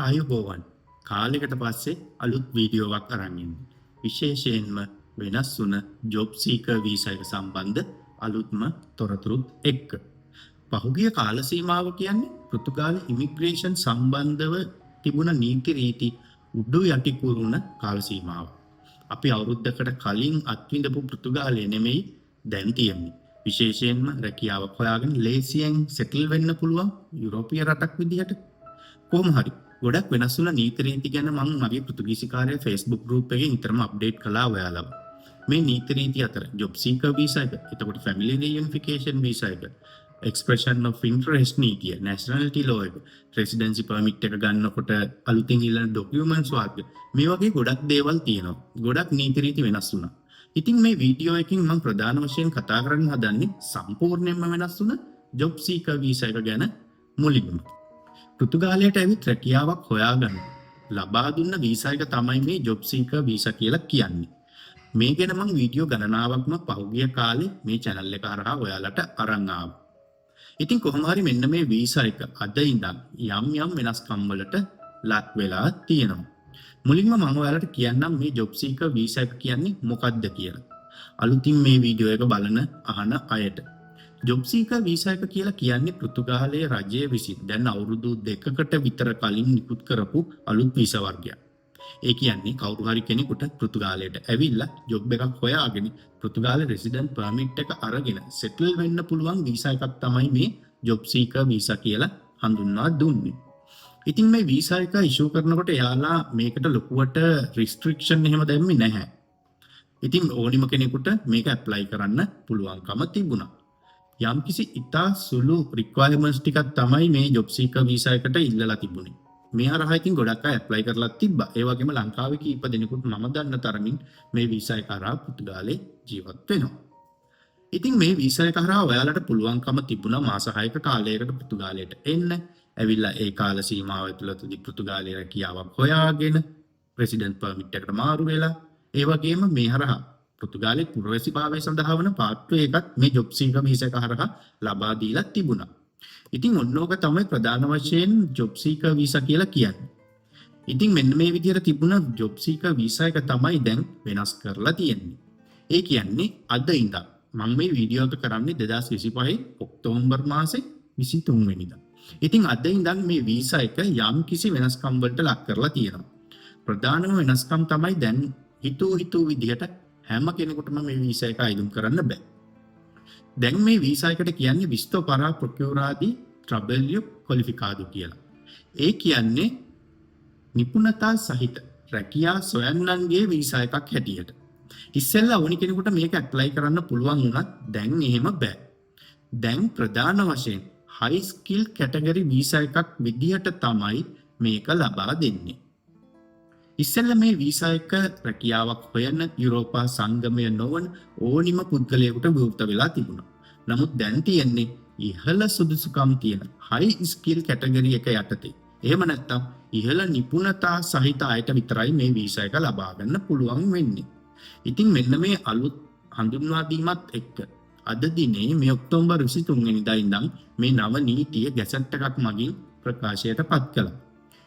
ආයුබෝවන් කාලෙකට පස්සේ අලුත් වීඩියෝවක් අරන් ඉන්නේ. විශේෂයෙන්ම වෙනස් වුණ ජොබ් සීකර් වීසා එක සම්බන්ධ අලුත්ම තොරතුරුත් එක්ක. පහුගිය කාල සීමාව කියන්නේ පෘතුගාල ඉමිග්‍රේෂන් සම්බන්ධව තිබුණ නීති රීති උඩු යටි කුරුණ කාල සීමාව. අපි අවුරුද්දකට කලින් අත්විඳපු පෘතුගාලය නෙමෙයි දැන් තියෙන්නේ. විශේෂයෙන්ම රැකියාවක් හොයාගෙන ලේසියෙන් සෙටල් වෙන්න පුළුවන් යුරෝපීය රටක් විදිහට. කොහොම හරි ගොඩක් වෙනස් වුණ නීති රීති ගැන මම මගේ පෘතුගීසි කාර්ය Facebook group එකේ නිතරම අප්ඩේට් කළා ඔයාලව. මේ නීති රීති අතර ජොබ් සීකර් වීසා එක, එතකොට ෆැමිලි රියුනිෆිකේෂන් වීසා එක, එක්ස්ප්‍රෙෂන් ඔෆ් ඉන්ටරෙස්ට් නීතිය, නැෂනැලිටි ලෝ එක, රෙසිඩෙන්සි පර්මිට් එක ගන්නකොට අලුතින් ඉල්ලන ඩොකියුමන්ට්ස් වර්ග මේ වගේ ගොඩක් දේවල් තියෙනවා. ගොඩක් නීති රීති වෙනස් වුණා. ඉතින් මේ වීඩියෝ එකකින් මම ප්‍රධාන වශයෙන් කතා කරන්න හදන්නේ සම්පූර්ණයෙන්ම වෙනස් වුණ ජොබ් සීකර් වීසා එක ගැන මුලින්ම. පෘතුගාලයට ඇවිත් රැකියාවක් හොයාගන්න ලබා දුන්න වීසා එක තමයි මේ ජොබ් සීකර් වීසා කියලා කියන්නේ. මේ ගැන මම වීඩියෝ ගණනාවක්ම පහුගිය කාලේ මේ channel එක හරහා ඔයාලට අරන් ආවා. ඉතින් කොහොම හරි මෙන්න මේ වීසා එක අද ඉඳන් යම් වෙනස්කම් වලට ලක් වෙලා තියෙනවා. මුලින්ම මම ඔයාලට කියන්නම් මේ ජොබ් සීකර් වීසා එක කියන්නේ මොකක්ද කියලා. අලුතින් මේ වීඩියෝ එක බලන අහන අයට. ජොබ් සීකර් වීසා එක කියලා කියන්නේ පෘතුගාලයේ රජය විසින් දැන් අවුරුදු 2කට විතර කලින් නිකුත් කරපු අලුත් වීසා වර්ගයක්. ඒ කියන්නේ කවුරු හරි කෙනෙකුට පෘතුගාලයට ඇවිල්ලා ජොබ් එකක් හොයාගෙන පෘතුගාලේ රෙසිඩන්ට් පර්මිට් එක අරගෙන සෙටල් වෙන්න පුළුවන් වීසා එකක් තමයි මේ ජොබ් සීකර් වීසා කියලා හඳුන්වා දුන්නේ. ඉතින් මේ වීසා එක ඉෂුව කරනකොට එයාලා මේකට ලොකුවට රිස්ට්‍රික්ෂන් එහෙම දැම්මේ නැහැ. ඉතින් ඕනිම කෙනෙකුට මේක ඇප්ලයි කරන්න පුළුවන්කම තිබුණා. යම්කිසි ඉතා සුළු රික්වයර්මන්ට්ස් ටිකක් තමයි මේ ජොබ් සීකර් වීසා එකට ඉල්ලලා තිබුණේ. මේ හරහා ඉතින් ගොඩක් අය ඇප්ලයි කරලා තිබ්බා. ඒ වගේම ලංකාවේ කීප දෙනෙකුට මම දන්න තරමින් මේ වීසා එක හරහා පෘතුගාලේ ජීවත් වෙනවා. ඉතින් මේ වීසා එක හරහා ඔයාලට පුළුවන්කම තිබුණා මාස 6ක කාලයකට පෘතුගාලයට එන්න. ඇවිල්ලා ඒ කාල සීමාව ඇතුළතදී පෘතුගාලයේ රැකියාවක් හොයාගෙන රෙසිඩන්ට් පර්මිට් එකට මාරු වෙලා ඒ වගේම මේ හරහා පෘතුගාලයේ පුරවැසිභාවය සඳහා වන පාත්‍රය එකත් මේ ජොබ් සීකර් වීසා එක හරහා ලබා දීලා තිබුණා. ඉතින් ඔන්නෝක තමයි ප්‍රධාන වශයෙන් ජොබ් සීකර් වීසා කියලා කියන්නේ. ඉතින් මෙන්න මේ විදිහට තිබුණ ජොබ් සීකර් වීසා එක තමයි දැන් වෙනස් කරලා තියෙන්නේ. ඒ කියන්නේ අද ඉඳන් මම මේ වීඩියෝ එක කරන්නේ 2025 ඔක්තෝබර් මාසේ 23 වෙනිදා. ඉතින් අද ඉඳන් මේ වීසා එක යම් කිසි වෙනස්කම් වලට ලක් කරලා තියෙනවා. ප්‍රධානම වෙනස්කම් තමයි දැන් හිතූ විදිහට හැම කෙනෙකුටම මේ වීසා එක අයිදුම් කරන්න බෑ. දැන් මේ වීසා එකට කියන්නේ විස්තෝ පරා ප්‍රොකියුරාදී ට්‍රබල්යු ක්වොලිෆිකාඩු කියලා. ඒ කියන්නේ නිපුණතා සහිත රැකියා සොයන්නන්ගේ වීසා එකක් හැටියට. ඉස්සෙල්ලා ඕනි කෙනෙකුට මේක ඇප්ලයි කරන්න පුළුවන් වුණත් දැන් එහෙම බෑ. දැන් ප්‍රධාන වශයෙන් හයි ස්කිල් කැටගරි වීසා එකක් විදිහට තමයි මේක ලබා දෙන්නේ. ඉස්සෙල්ලා මේ වීසා එක රැකියාවක් හොයන යුරෝපා සංගමය නොවන ඕනිම පුද්ගලයෙකුට විවෘත වෙලා තිබුණා. නමුත් දැන් තියෙන්නේ ඉහළ සුදුසුකම් තියෙන හයි ස්කිල් කැටගරි එක යටතේ. එහෙම නැත්නම් ඉහළ නිපුණතා සහිත අයට විතරයි මේ වීසා එක ලබා ගන්න පුළුවන් වෙන්නේ. ඉතින් මෙන්න මේ අලුත් හඳුන්වා දීමත් එක්ක අද දිනේ මේ ඔක්තෝබර් 23 වෙනිදා ඉඳන් මේ නව නීතිය ගැසට් එකක් මගින් ප්‍රකාශයට පත් කළා.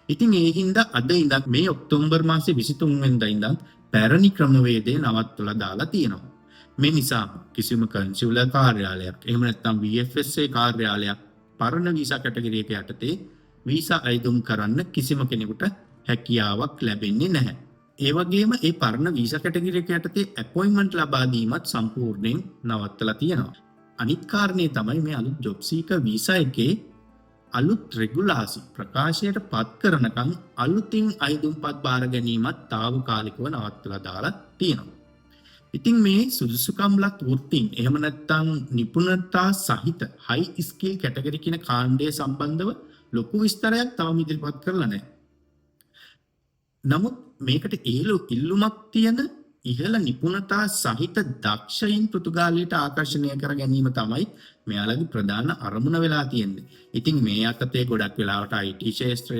ඉතින් ඒ හින්දා අද ඉඳන් මේ ඔක්තෝබර් මාසේ 23 වෙනිදා ඉඳන් පැරණි ක්‍රමවේදය නවත්වලා දාලා තියෙනවා. මේ නිසා කිසිම කන්සියුලර් කාර්යාලයක් එහෙම නැත්නම් VFSA කාර්යාලයක් පරණ වීසා කැටගරි එක යටතේ වීසා අයිදුම් කරන්න කිසිම කෙනෙකුට හැකියාවක් ලැබෙන්නේ නැහැ. ඒ වගේම ඒ පරණ වීසා කැටගරි එක යටතේ අපොයින්ට්මන්ට් ලබා දීමත් සම්පූර්ණයෙන් නවත්තලා තියෙනවා. අනිත් කාරණේ තමයි මේ අලුත් ජොබ් සීකර් වීසා එකේ අලුත් රෙගුලාසි ප්‍රකාශයට පත් කරනකම් අලුතින් අයිදුම්පත් බාර ගැනීමත් తాවකාලිකව නවත්තලා දාලා තියෙනවා. ඉතින් මේ සුදුසුකම්ලත් වෘත්තීන් එහෙම නැත්නම් නිපුණතා සහිත හයි ස්කිල් කැටගරි කියන කාණ්ඩය සම්බන්ධව ලොකු විස්තරයක් තවම ඉදිරිපත් කරලා නැහැ. නමුත් මේකට ඉල්ලුමක් තියෙන ඉහළ නිපුණතා සහිත දක්ෂයින් පෘතුගාලයට ආකර්ෂණය කර ගැනීම තමයි මෙයාලගේ ප්‍රධාන අරමුණ වෙලා තියෙන්නේ. ඉතින් මේ අතේ ගොඩක් වෙලාවට IT ශාස්ත්‍රය,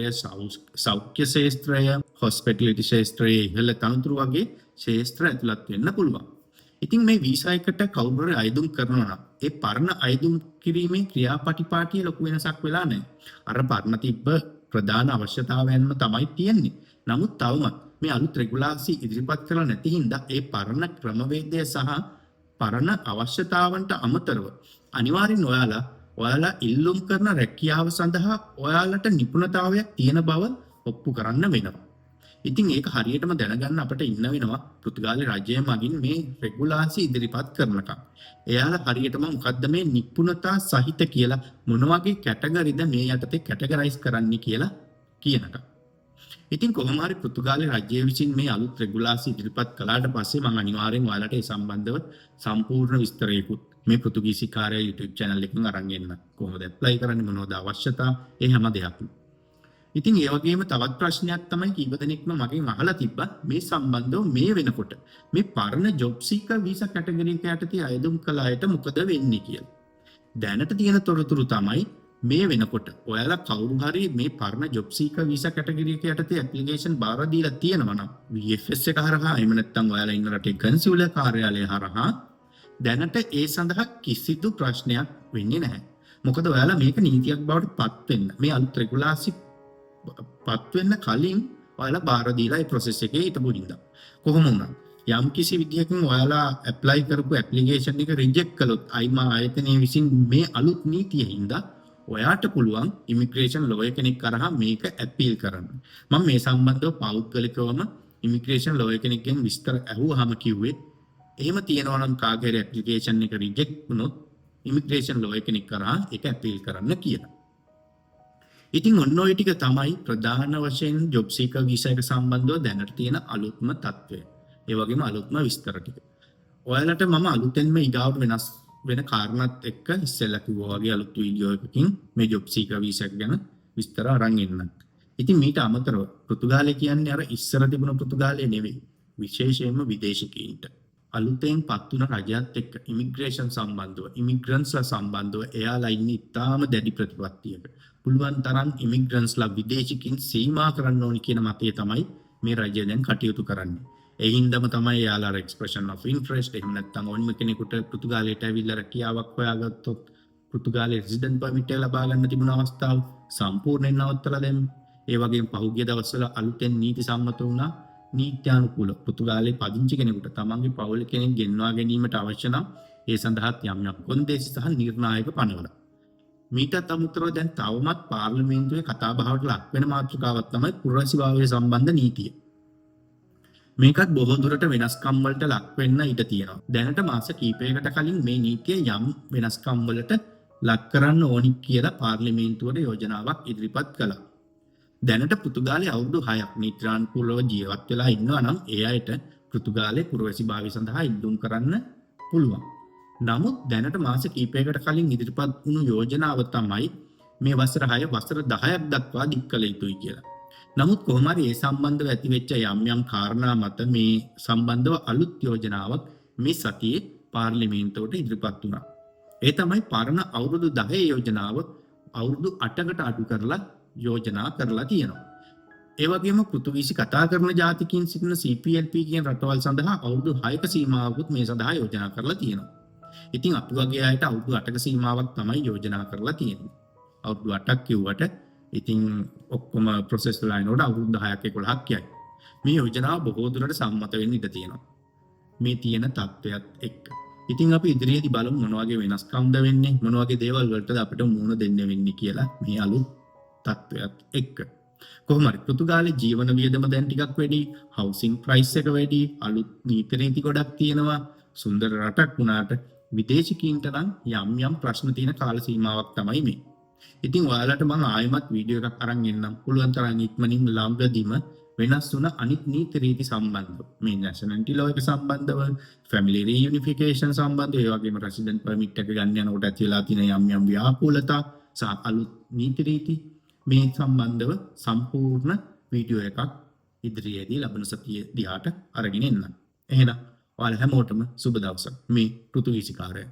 සෞඛ්‍ය ශාස්ත්‍රය, හොස්පිටැලිටි ශාස්ත්‍රය ඉහළ තනතුරු වගේ ශාස්ත්‍ර ඇතුළත් වෙන්න පුළුවන්. ඉතින් මේ වීසා එකට කවුරු හරි අයදුම් කරනවා නම් ඒ පරණ අයදුම් කිරීමේ ක්‍රියාපටිපාටිය ලොකු වෙනසක් වෙලා නැහැ. අර පරණ තිබ්බ ප්‍රධාන අවශ්‍යතාවයන්ම තමයි තියෙන්නේ. නමුත් තවමත් මේ අලුත් රෙගුලාසි ඉදිරිපත් කරලා නැති හින්දා ඒ පරණ ක්‍රමවේදය සහ පරණ අවශ්‍යතාවන්ට අමතරව අනිවාර්යෙන් ඔයාලා ඉල්ලුම් කරන රැකියාව සඳහා ඔයාලට නිපුණතාවයක් තියෙන බව ඔප්පු කරන්න වෙනවා. ඉතින් ඒක හරියටම දැනගන්න අපිට ඉන්න වෙනවා පෘතුගාලි රජය මගින් මේ රෙගුලාසි ඉදිරිපත් කරනකම්. එයාලා හරියටම මොකද්ද මේ නිපුණතා සහිත කියලා මොන වගේ කැටගරිද මේ යටතේ කැටගරයිස් කරන්න කියලා කියනකම්. ඉතින් කොහොම හරි පෘතුගාලි රජය විසින් මේ අලුත් රෙගුලාසි ඉදිරිපත් කළාට පස්සේ මම අනිවාර්යෙන් ඔයාලට ඒ සම්බන්ධව සම්පූර්ණ විස්තරයකුත් මේ පෘතුගීසි කාර්යය YouTube channel එකකින් අරන් එන්න. කොහොමද ඇප්ලයි කරන්නේ, මොනවද අවශ්‍යතා, ඒ හැම දෙයක්ම. ඉතින් ඒ වගේම තවත් ප්‍රශ්නයක් තමයි කීප දෙනෙක්ම මගෙන් අහලා තිබ්බා මේ සම්බන්ධව මේ වෙනකොට මේ පරණ ජොබ් සීකර් වීසා කැටගරි එක යටතේ අයදුම් කළ අයට මොකද වෙන්නේ කියලා. දැනට තියෙන තොරතුරු තමයි මේ වෙනකොට ඔයාලා කවුරු හරි මේ පරණ ජොබ් සීකර් වීසා කැටගරි එක යටතේ ඇප්ලිකේෂන් බාර දීලා තියෙනවා නම් VFS එක හරහා එහෙම නැත්නම් ඔයාලා ඉන්න රටේ කන්සියුලර් කාර්යාලය හරහා දැනට ඒ සඳහා කිසිදු ප්‍රශ්නයක් වෙන්නේ නැහැ. මොකද ඔයාලා මේක නීතියක් බවට පත් වෙන්න මේ අලුත් රෙගුලාසි පත් වෙන්න කලින් ඔයාලා බාර දීලා ඒ process එකේ හිටපු හින්දා. කොහොම වුණත් යම් කිසි විදියකින් ඔයාලා apply කරපු application එක reject කළොත් අයිමා ආයතනයේ විසින් මේ අලුත් නීතිය හින්දා ඔයාට පුළුවන් immigration lawyer කෙනෙක් කරහා මේක appeal කරන්න. මම මේ සම්බන්ධව පෞද්ගලිකවම immigration lawyer කෙනෙක්ගෙන් විස්තර අහුවාම කිව්වේ එහෙම තියෙනවා නම් කාගේ application එක reject වුණොත් immigration lawyer කෙනෙක් කරහා ඒක appeal කරන්න කියලා. ඉතින් ඔන්න ඔය ටික තමයි ප්‍රධාන වශයෙන් ජොබ් සීකර් වීසා එක සම්බන්ධව දැනට තියෙන අලුත්ම තත්ත්වය. ඒ වගේම අලුත්ම විස්තර ටික. ඔයාලට මම අලුතෙන්ම ඊගාවට වෙනස් වෙන කාරණාත් එක්ක ඉස්සෙල්ලා කිව්වා වගේ අලුත් වීඩියෝ එකකින් මේ ජොබ් සීකර් වීසා එක ගැන විස්තර අරන් එන්නම්. ඉතින් මීට අමතරව පෘතුගාලය කියන්නේ අර ඉස්සර තිබුණ පෘතුගාලය නෙවෙයි. විශේෂයෙන්ම විදේශිකයින්ට අලුතෙන් පත් වුණ රජයත් එක්ක ඉමිග්‍රේෂන් සම්බන්ධව ඉමිග්‍රන්ට්ස්ලා සම්බන්ධව එයාලා ඉන්නේ ඉතාම දැඩි ප්‍රතිපත්තියක. පුළුවන් තරම් ඉමිග්‍රන්ට්ස්ලා විදේශිකින් සීමා කරන්න ඕනි කියන මතය තමයි මේ රජය දැන් කටයුතු කරන්නේ. ඒ හින්දාම තමයි එයාලා එක්ස්ප්‍රෙෂන් ඔෆ් ඉන්ට්‍රෙස්ට් එහෙම නැත්නම් ඕනම කෙනෙකුට පෘතුගාලයට ඇවිල්ලා රැකියාවක් හොයාගත්තොත් පෘතුගාලයේ රෙසිඩන්ට් පර්මිට් එක ලබා ගන්න තිබුණ අවස්ථාව සම්පූර්ණයෙන් නවත්තලා දැම්මේ. ඒ වගේම පහුගිය දවස්වල අලුතෙන් නීති සම්මත වුණා නීත්‍යානුකූල පෘතුගාලයේ පදිංචි කෙනෙකුට තමන්ගේ පවුල කෙනෙක් ගෙන්වා ගැනීමට අවශ්‍ය නම් ඒ සඳහා යම් කොන්දේසි සහ නිර්ණායක පනවන. මීටත් අමතරව දැන් තවමත් පාර්ලිමේන්තුවේ කතා බහට ලක් වෙන මාතෘකාවක් තමයි පුරවැසිභාවය සම්බන්ධ නීතිය. මේකත් බොහෝ දුරට වෙනස්කම් වලට ලක් වෙන්න ඉඩ තියෙනවා. දැනට මාස කිහිපයකට කලින් මේ නීතිය යම් වෙනස්කම් වලට ලක් කරන්න ඕනි කියලා පාර්ලිමේන්තුවට යෝජනාවක් ඉදිරිපත් කළා. දැනට පෘතුගාලයේ අවුරුදු 6ක් නීත්‍යානුකූලව ජීවත් වෙලා ඉන්නවා නම් ඒ අයට පෘතුගාලයේ පුරවැසිභාවය සඳහා ඉල්ලුම් කරන්න පුළුවන්. නමුත් දැනට මාස කිහිපයකට කලින් ඉදිරිපත් වුණු යෝජනාව තමයි මේ වසර 6 වසර 10ක් දක්වා දික් කළ යුතුයි කියලා. නමුත් කොහොම හරි ඒ සම්බන්ධව ඇතිවෙච්ච යම් කාරණා මත මේ සම්බන්ධව අලුත් යෝජනාවක් මේ සතියේ පාර්ලිමේන්තුවට ඉදිරිපත් වුණා. ඒ තමයි පරණ අවුරුදු 10 යෝජනාව අවුරුදු 8කට අඩු කරලා යෝජනා කරලා තියෙනවා. ඒ වගේම පෘතුගීසි කතා කරන ජාතිකයින් සිටින CPLP කියන රටවල් සඳහා අවුරුදු 6ක සීමාවකුත් මේ සඳහා යෝජනා කරලා තියෙනවා. ඉතින් අපි වගේ අයට අවුරුදු 8ක සීමාවක් තමයි යෝජනා කරලා තියෙන්නේ. අවුරුදු 8ක් කිව්වට ඉතින් ඔක්කොම ප්‍රොසෙස් වල යනකොට අවුරුදු 10ක් 11ක් කියයි. මේ යෝජනාව බොහෝ දුරට සම්මත වෙන්න ඉඩ තියෙනවා. මේ තියෙන තත්ත්වයක් එක්ක. ඉතින් අපි ඉදිරියේදී බලමු මොන වගේ වෙනස්කම්ද වෙන්නේ, මොන වගේ දේවල් වලටද අපිට මුහුණ දෙන්න වෙන්නේ කියලා මේ අලුත් තත්ත්වයක් එක්ක. කොහොම හරි පෘතුගාලයේ ජීවන වියදම දැන් ටිකක් වැඩි, හවුසින් ප්‍රයිස් එක වැඩි, අලුත් නීති රීති ගොඩක් තියෙනවා. සුන්දර රටක් වුණාට විදේශිකයින්ට නම් යම් ප්‍රශ්න තියෙන කාල සීමාවක් තමයි මේ. ඉතින් ඔයාලට මම ආයෙමත් වීඩියෝ එකක් අරන් එන්නම්. පුළුවන් තරම් ඉක්මනින් ළඟදීම වෙනස් වුණ අනිත් නීති රීති සම්බන්ධව මේ නැෂනලිටි ලෝ එක සම්බන්ධව, ෆැමිලි රියුනිෆිකේෂන් සම්බන්ධව, ඒ වගේම රෙසිඩන්ට් පර්මිට් එක ගන්න යනකොට ඇති වෙලා තියෙන යම් ව්‍යාකූලතා සහ අලුත් නීති රීති මේ සම්බන්ධව සම්පූර්ණ වීඩියෝ එකක් ඉදිරියේදී ලබන සතියේ දිහාට අරගෙන එන්නම්. එහෙනම් ඔයාලා හැමෝටම සුබ දවසක්. මේ පෘතුගීසි කාර්යය